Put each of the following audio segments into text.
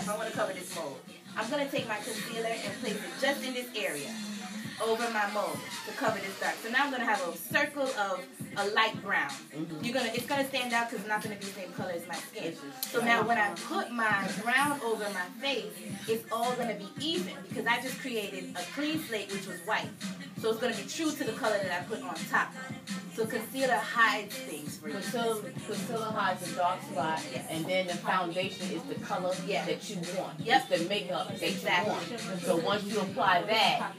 I want to cover this mold. I'm going to take my concealer and place it just in this area over my mold to cover this dark. So now I'm going to have a circle of a light brown. It's going to stand out because it's not going to be the same color as my skin. So now when I put my brown over my face, it's all going to be even because I just created a clean slate which was white. So it's going to be true to the color that I put on top. So concealer hides things for you. Concealer hides the dark spot, and then the foundation is the color that you want. Yep. It's the makeup that you want. So once you apply that,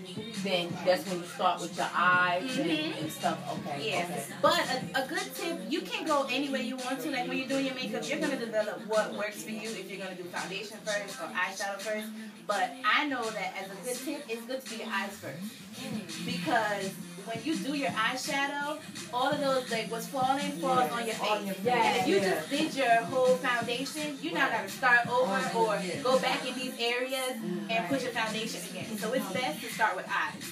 then that's when you start with your eyes and stuff. Okay. Yeah. Okay. But a good tip, you can go any way you want to. Like when you're doing your makeup, you're going to develop what works for you if you're going to do foundation first or eyeshadow first. But I know that as a good tip, it's good to do your eyes first. Because when you do your eyeshadow, all of those, like what's falling, falls on your face. And if you just did your whole foundation, you now got to start over or go back in these areas and put your foundation again. So it's best to start with eyes.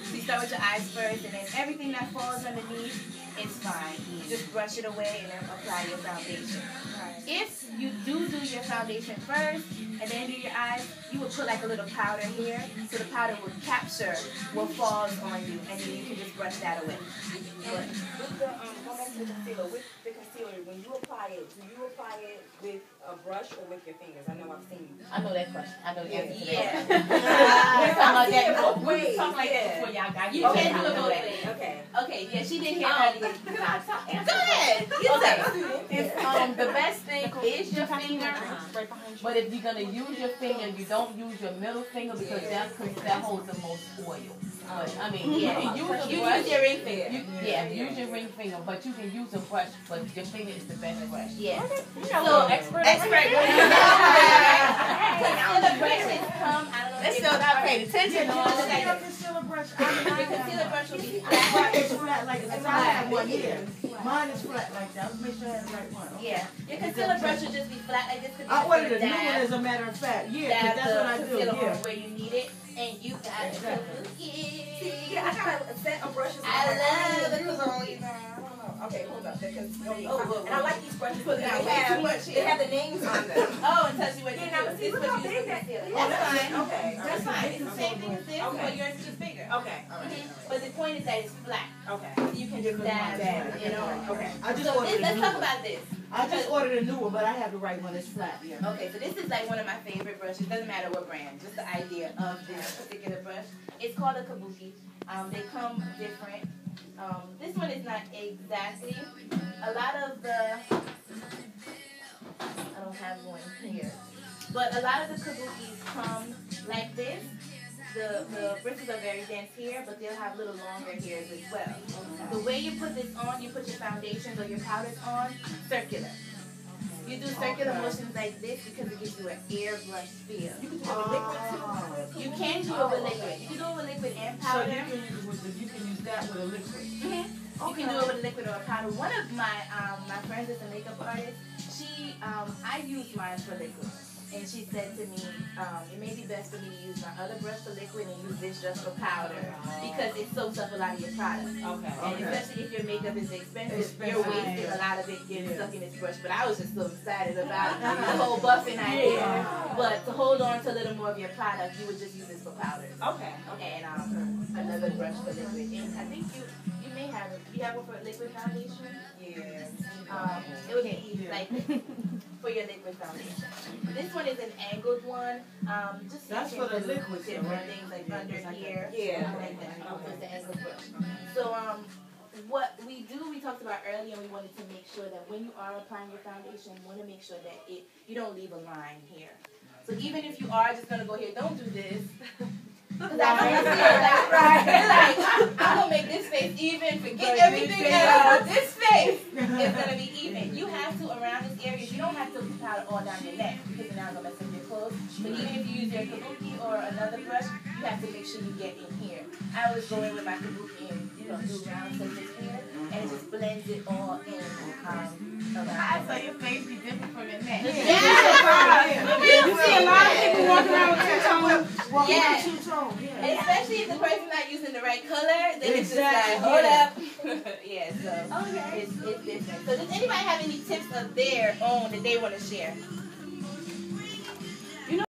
So you start with your eyes first, and then everything that falls underneath, it's fine. You just brush it away and then apply your foundation. If you do your foundation first and then do your eyes, you would put like a little powder here, so the powder will capture what falls on you, and then you can just brush that away. With the go back to the concealer. With the concealer, when you apply it, do you apply it with a brush or with your fingers? I know I've seen you. I know that question. I know the answer to that. Yeah. We talking about that before. Wait, Talking like that before y'all got You can do it both ways. Okay. Okay, yeah, she did hear earlier. Go ahead. The best thing is your finger, but if you're gonna use your finger, you don't use your middle finger because that holds the most oil. But I mean, you can use a brush. Use your ring finger. Use your ring finger, but you can use a brush, but your finger is the best brush. Yeah. So expert. Concealer brushes come. I don't know. Let's still not paying attention. Your concealer brush. The concealer brush will be flat. It's flat like that. I have one here. Mine is flat like that. Let's make sure I have the right one. Yeah. Your concealer brush will just be flat like this. I ordered a new one as a matter of fact. Yeah, that's what I do. Yeah. Where you need it, and you got it. See, I got a set of brushes. I love the Okay, hold up. Oh, and I like these brushes because they have the names on them. Oh, and touch you with Look how big that is. That's fine. Okay. That's fine. It's the same thing as this, but yours is just bigger. Okay. All right. But the point is that it's flat. Okay. So you can just dab, you know. Okay. Let's talk about this. I just ordered a new one, but I have the right one. It's flat. Yeah. Okay, so this is like one of my favorite brushes. Doesn't matter what brand. Just the idea of this particular brush. It's called a kabuki. They come different. This one is not exactly. A lot of the, I don't have one here, but a lot of the kabukis come like this. The bristles are very dense here, but they'll have little longer hairs as well. The way you put this on, you put your foundations or your powders on, circular. You do circular motions like this because it gives you an airbrush feel. You can do it with liquid too. You can do it with liquid. You can do it with liquid and powder. So you can use that with a liquid. You can do it with a liquid or a powder. One of my friends is a makeup artist. I use mine for liquid. And she said to me, it may be best for me to use my other brush for liquid and use this just for powder because it soaks up a lot of your product. Okay. And especially if your makeup is expensive, you're wasting a lot of it getting stuck in this brush. But I was just so excited about the whole buffing idea. But to hold on to a little more of your product, you would just use this for powders. Okay. And another brush for liquid. And I think you may have it. You have one for liquid foundation? Yeah. It would be like for your liquid foundation. This one is an angled one. Just that's for the liquid. Different things like under here. Yeah. Like that. It's the angled brush. So what we do, we talked about earlier, we wanted to make sure that when you are applying your foundation, you want to make sure that you don't leave a line here. So even if you are just going to go here, don't do this. Because I'm going to make this face even, forget everything else. This face is going to be even. You have to, around this area, you don't have to powder all down your neck because now I'm going to mess up your clothes. But even if you use your kabuki or another brush, you have to make sure you get in here. I always go in with my kabuki and, do round surface here, and it just blends it all in. I saw your face be different from your neck. You see a lot of people walking around with two-tone. Yeah. Two-tone. Especially if the person's not using the right color, then it's just like, hold up. So it's different. So does anybody have any tips of their own that they want to share?